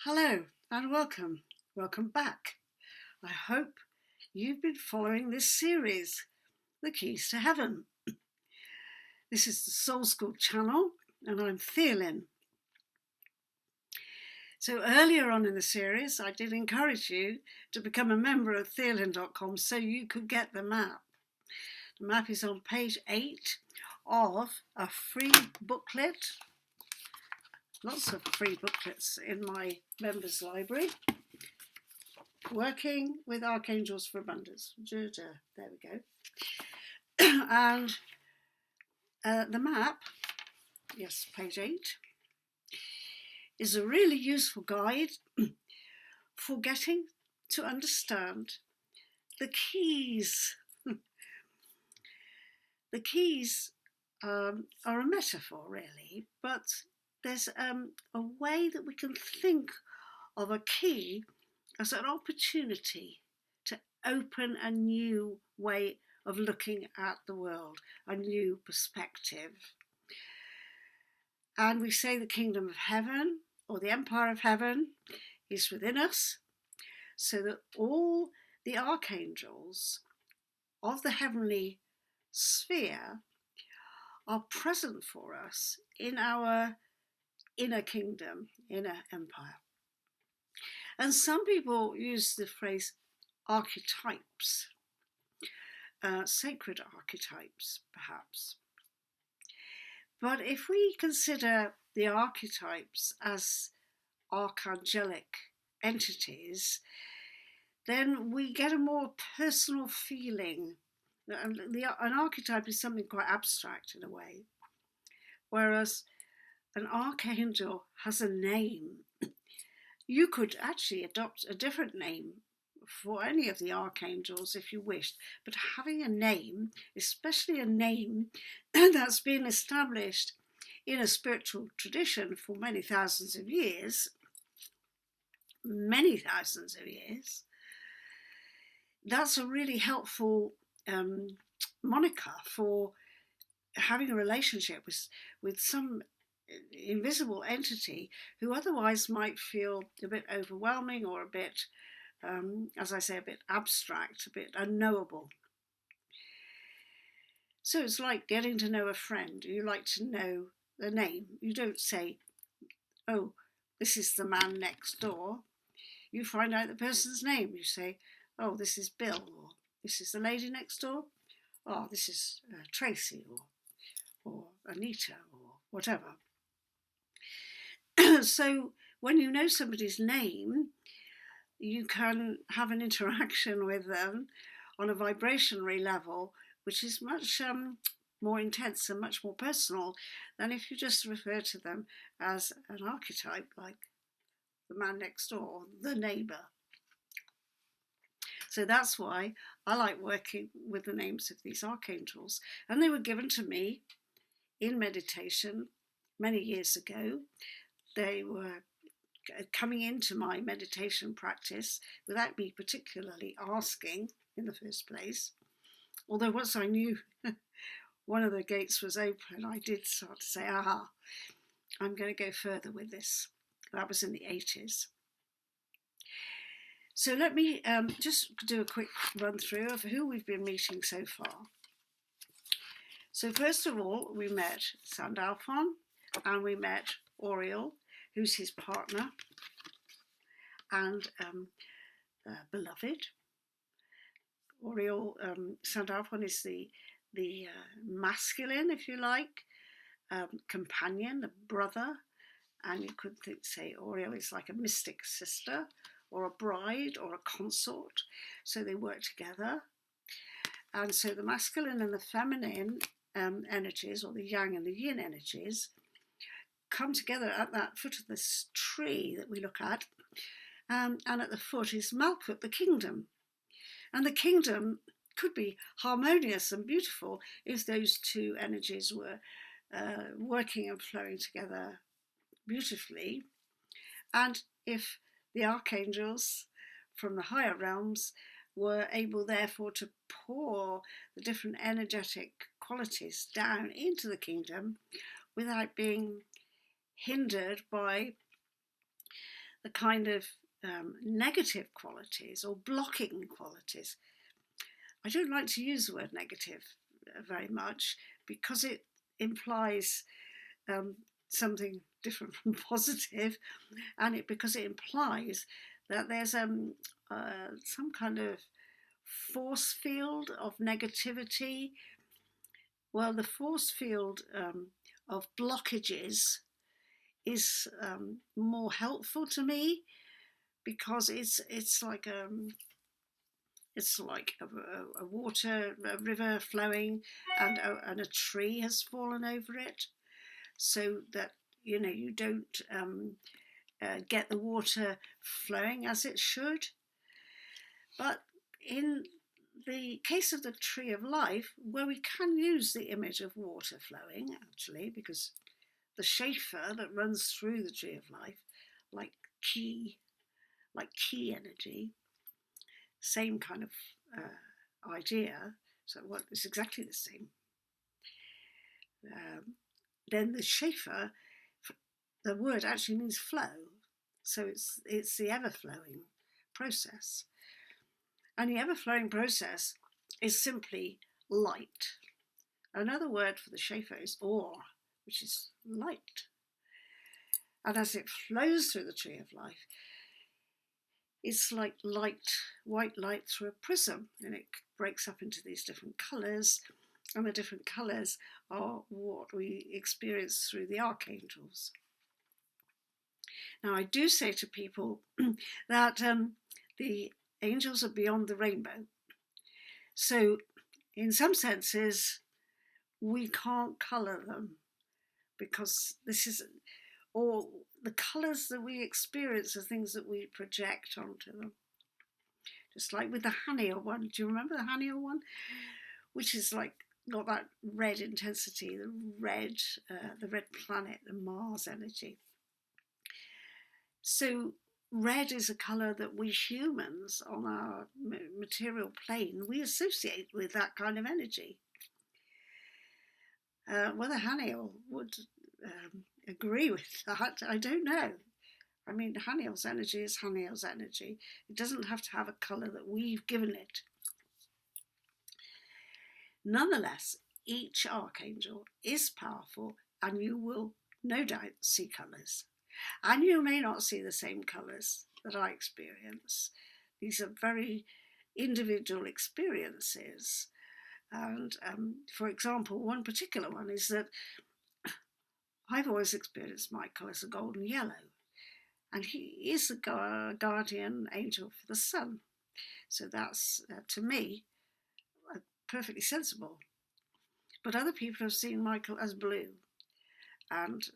Hello and welcome. Welcome back. I hope you've been following this series, The Keys to Heaven. This is the SoulSchool channel and I'm Theolyn. So earlier on in the series, I did encourage you to become a member of Theolyn.com so you could get the map. The map is on page 8 of a free booklet. Lots of free booklets in my members library. Working with Archangels for Abundance. There we go. And the map, yes, page 8, is a really useful guide for getting to understand the keys. The keys are a metaphor, really, but there's a way that we can think of a key as an opportunity to open a new way of looking at the world, a new perspective. And we say the kingdom of heaven or the empire of heaven is within us, so that all the archangels of the heavenly sphere are present for us in our inner kingdom, inner empire. And some people use the phrase archetypes, sacred archetypes, perhaps. But if we consider the archetypes as archangelic entities, then we get a more personal feeling. An archetype is something quite abstract in a way, whereas an archangel has a name. You could actually adopt a different name for any of the archangels if you wished, but having a name, especially a name that's been established in a spiritual tradition for many thousands of years, that's a really helpful moniker for having a relationship with some invisible entity who otherwise might feel a bit overwhelming or a bit, as I say, a bit abstract, a bit unknowable. So it's like getting to know a friend. You like to know the name. You don't say, oh, this is the man next door. You find out the person's name. You say, oh, this is Bill, or this is the lady next door. Oh, this is Tracy, or Anita, or whatever. So when you know somebody's name, you can have an interaction with them on a vibrationary level, which is much more intense and much more personal than if you just refer to them as an archetype, like the man next door, the neighbour. So that's why I like working with the names of these archangels. And they were given to me in meditation many years ago. They were coming into my meditation practice without me particularly asking in the first place. Although once I knew one of the gates was open, I did start to say, aha, I'm going to go further with this. That was in the 80s. So let me just do a quick run through of who we've been meeting so far. So first of all, we met Sandalphon and we met Oriel, who's his partner, and beloved. Oriel, Sandalphon is the masculine, if you like, companion, a brother, and you could say Oriel is like a mystic sister, or a bride, or a consort, so they work together. And so the masculine and the feminine energies, or the yang and the yin energies, come together at that foot of this tree that we look at, and at the foot is Malkut, the kingdom. And the kingdom could be harmonious and beautiful if those two energies were working and flowing together beautifully, and if the archangels from the higher realms were able therefore to pour the different energetic qualities down into the kingdom without being hindered by the kind of negative qualities or blocking qualities. I don't like to use the word negative very much because it implies something different from positive, and because it implies that there's some kind of force field of negativity. Well, the force field of blockages is more helpful to me, because it's like a river flowing, and a tree has fallen over it, so that you don't get the water flowing as it should. But in the case of the tree of life, where we can use the image of water flowing, actually, because the Schaefer that runs through the tree of life, like key energy, same kind of idea. So it's exactly the same. Then the Schaefer, the word actually means flow, so it's the ever-flowing process. And the ever-flowing process is simply light. Another word for the Schaefer is ore, which is light. And as it flows through the tree of life, it's like white light through a prism, and it breaks up into these different colours, and the different colours are what we experience through the archangels. Now, I do say to people that the angels are beyond the rainbow. So, in some senses, we can't colour them, because or the colours that we experience are things that we project onto them. Just like with the Haniel one. Do you remember the Haniel one? Which is like got that red intensity, the red planet, the Mars energy. So red is a colour that we humans on our material plane, we associate with that kind of energy. Whether Haniel would agree with that, I don't know. I mean, Haniel's energy is Haniel's energy. It doesn't have to have a colour that we've given it. Nonetheless, each archangel is powerful, and you will no doubt see colours. And you may not see the same colours that I experience. These are very individual experiences. And for example, one particular one is that I've always experienced Michael as a golden yellow, and he is the guardian angel for the sun. So that's, to me, perfectly sensible. But other people have seen Michael as blue, and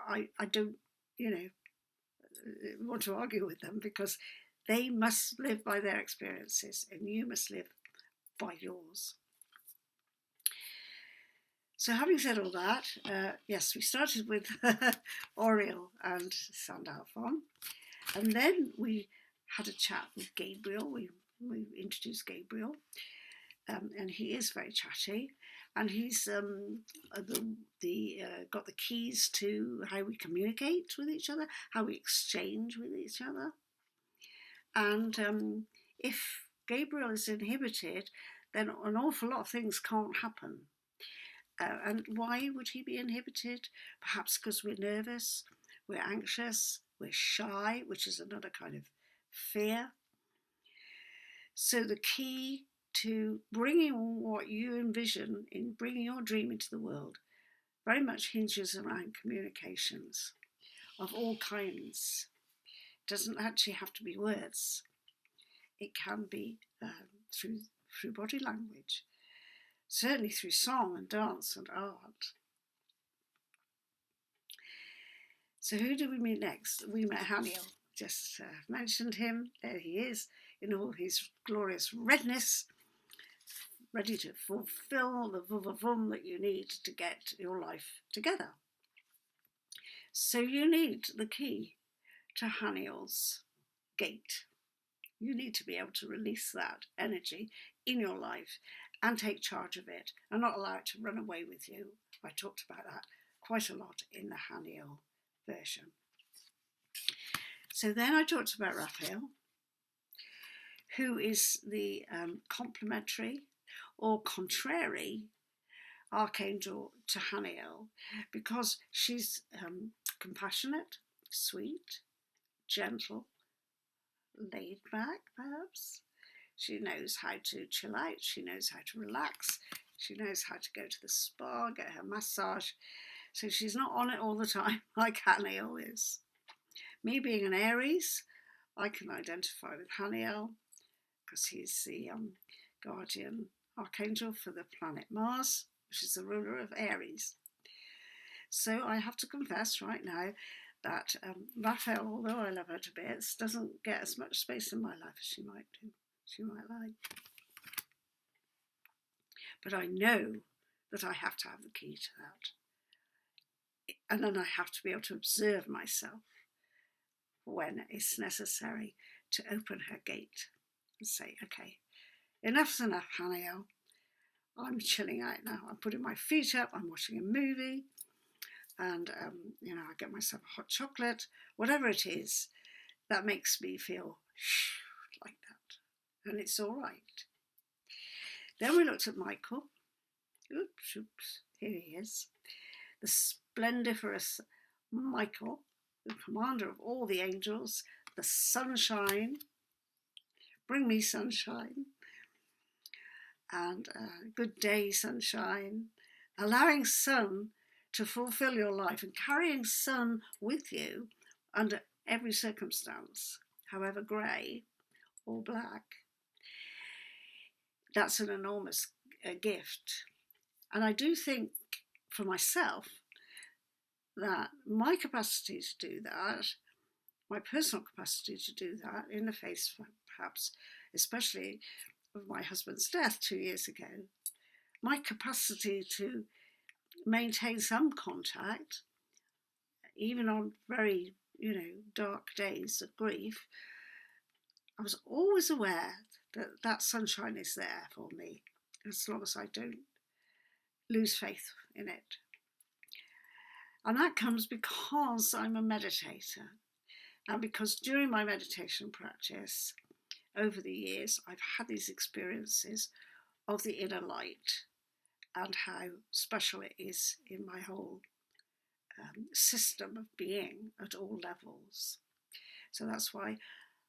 I don't, want to argue with them, because they must live by their experiences, and you must live by yours. So having said all that, yes, we started with Oriel and Sandalphon, and then we had a chat with Gabriel. We introduced Gabriel, and he is very chatty, and he's got the keys to how we communicate with each other, how we exchange with each other. And if Gabriel is inhibited, then an awful lot of things can't happen. And why would he be inhibited? Perhaps because we're nervous, we're anxious, we're shy, which is another kind of fear. So the key to bringing what you envision, in bringing your dream into the world, very much hinges around communications of all kinds. It doesn't actually have to be words. It can be through body language. Certainly through song and dance and art. So who did we meet next? We met Haniel. Just mentioned him. There he is in all his glorious redness, ready to fulfill the vum that you need to get your life together. So you need the key to Haniel's gate. You need to be able to release that energy in your life and take charge of it, and not allow it to run away with you. I talked about that quite a lot in the Haniel version. So then I talked about Raphael, who is the complementary or contrary Archangel to Haniel, because she's compassionate, sweet, gentle, laid back, perhaps. She knows how to chill out, she knows how to relax, she knows how to go to the spa, get her massage. So she's not on it all the time like Haniel is. Me being an Aries, I can identify with Haniel because he's the guardian archangel for the planet Mars, which is the ruler of Aries. So I have to confess right now that Raphael, although I love her to bits, doesn't get as much space in my life as she might do. She might like. But I know that I have to have the key to that. And then I have to be able to observe myself when it's necessary to open her gate and say, okay, enough's enough, Haniel. I'm chilling out now. I'm putting my feet up, I'm watching a movie, and I get myself a hot chocolate, whatever it is that makes me feel like that. And it's all right. Then we looked at Michael. Oops, here he is. The splendiferous Michael, the commander of all the angels, the sunshine. Bring me sunshine. And good day, sunshine. Allowing sun to fulfill your life and carrying sun with you under every circumstance, however grey or black. That's an enormous gift. And I do think for myself that my capacity to do that, my personal capacity to do that in the face, perhaps, especially of my husband's death 2 years ago, my capacity to maintain some contact, even on very, dark days of grief, I was always aware that that sunshine is there for me, as long as I don't lose faith in it. And that comes because I'm a meditator, and because during my meditation practice, over the years, I've had these experiences of the inner light and how special it is in my whole system of being at all levels. So that's why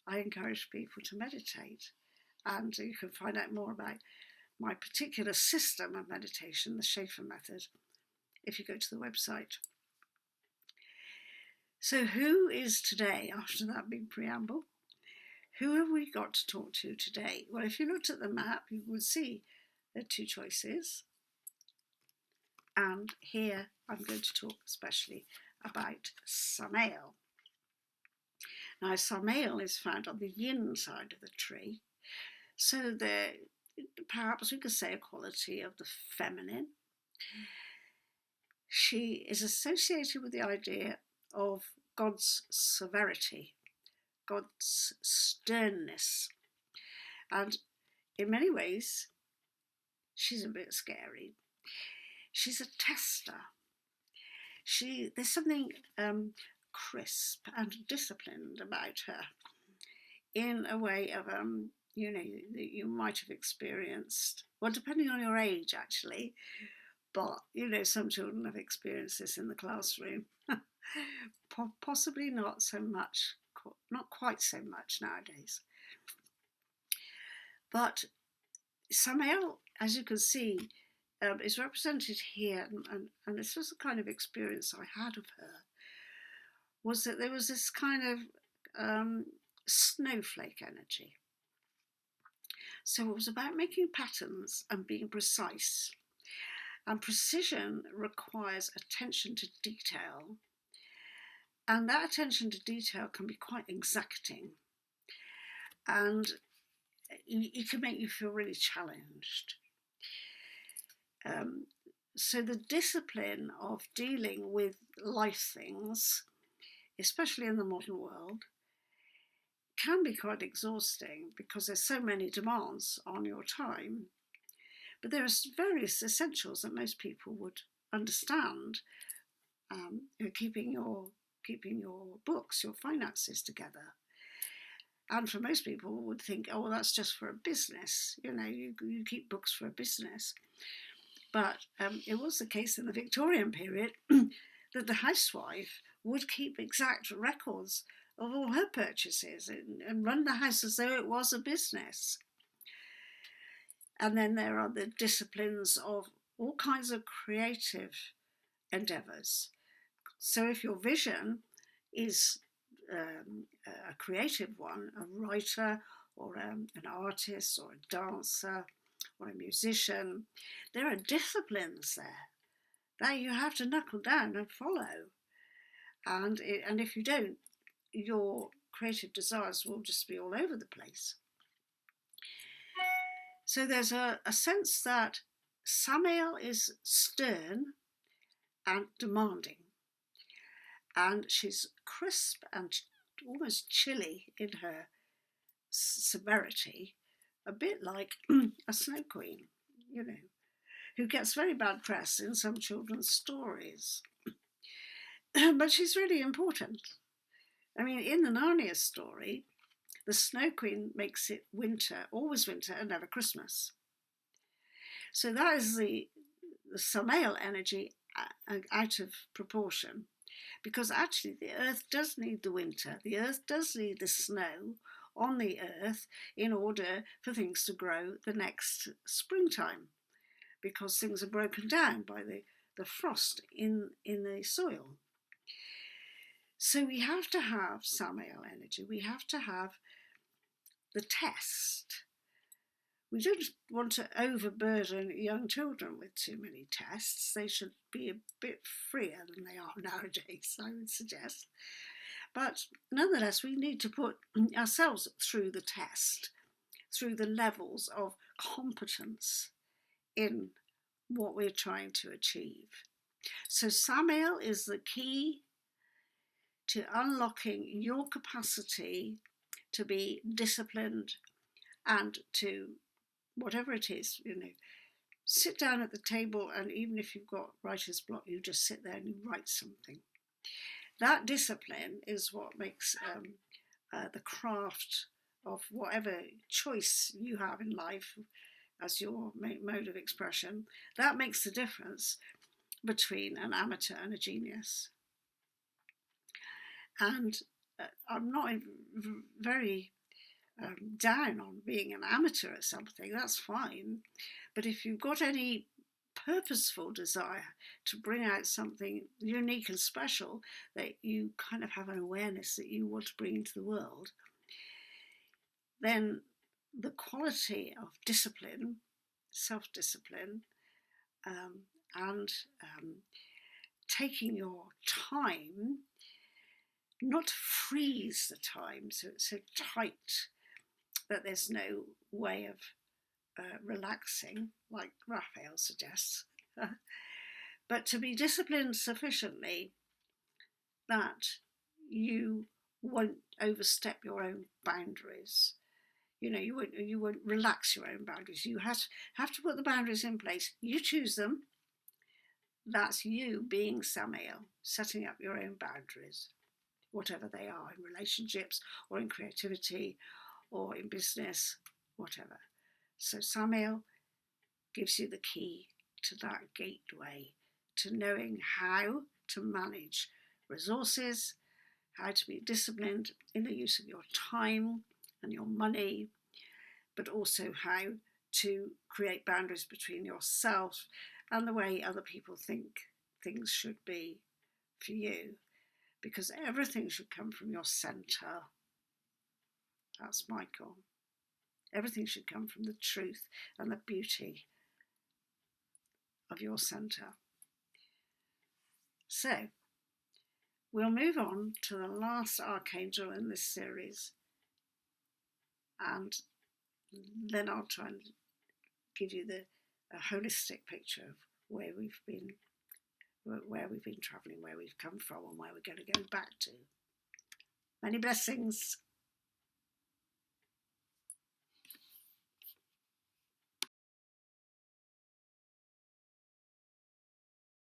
I encourage people to meditate. And you can find out more about my particular system of meditation, the Schaefer method, if you go to the website. So who is today, after that big preamble, who have we got to talk to today? Well, if you looked at the map, you would see there are two choices. And here I'm going to talk especially about Samael. Now, Samael is found on the yin side of the tree. So there, perhaps we could say a quality of the feminine. She is associated with the idea of God's severity, God's sternness. And in many ways, she's a bit scary. She's a tester. There's something crisp and disciplined about her, in a way of that you might have experienced. Well, depending on your age, actually, but some children have experienced this in the classroom. Possibly not so much, not quite so much nowadays. But Samael, as you can see, is represented here, and this was the kind of experience I had of her, was that there was this kind of snowflake energy. So it was about making patterns and being precise. And precision requires attention to detail. And that attention to detail can be quite exacting. And it can make you feel really challenged. So the discipline of dealing with life things, especially in the modern world, can be quite exhausting because there's so many demands on your time. But there are various essentials that most people would understand. Keeping your keeping your books, your finances together. And for most people would think, oh, well, that's just for a business. You keep books for a business. But it was the case in the Victorian period that the housewife would keep exact records of all her purchases and run the house as though it was a business. And then there are the disciplines of all kinds of creative endeavours. So if your vision is a creative one, a writer or an artist or a dancer or a musician, there are disciplines there that you have to knuckle down and follow. And if you don't, your creative desires will just be all over the place. So there's a sense that Samael is stern and demanding, and she's crisp and almost chilly in her severity, a bit like a snow queen, who gets very bad press in some children's stories. But she's really important. I mean, in the Narnia story, the Snow Queen makes it winter, always winter, and never Christmas. So that is the Samael energy out of proportion, because actually the earth does need the winter. The earth does need the snow on the earth in order for things to grow the next springtime, because things are broken down by the frost in the soil. So we have to have Samael energy. We have to have the test. We don't want to overburden young children with too many tests. They should be a bit freer than they are nowadays, I would suggest. But nonetheless, we need to put ourselves through the test, through the levels of competence in what we're trying to achieve. So Samael is the key to unlocking your capacity to be disciplined and to, whatever it is, sit down at the table, and even if you've got writer's block, you just sit there and you write something. That discipline is what makes the craft of whatever choice you have in life as your mode of expression, that makes the difference between an amateur and a genius. And I'm not very down on being an amateur at something, that's fine. But if you've got any purposeful desire to bring out something unique and special, that you kind of have an awareness that you want to bring into the world, then the quality of discipline, self-discipline, and taking your time, not freeze the time so it's so tight that there's no way of relaxing, like Raphael suggests, but to be disciplined sufficiently that you won't overstep your own boundaries. You won't relax your own boundaries. You have to put the boundaries in place. You choose them. That's you being Samael, setting up your own boundaries, whatever they are, in relationships or in creativity or in business, whatever. So Samael gives you the key to that gateway to knowing how to manage resources, how to be disciplined in the use of your time and your money, but also how to create boundaries between yourself and the way other people think things should be for you, because everything should come from your centre. That's Michael. Everything should come from the truth and the beauty of your centre. So, we'll move on to the last Archangel in this series, and then I'll try and give you a holistic picture of where we've been travelling, where we've come from, and where we're going to go back to. Many blessings.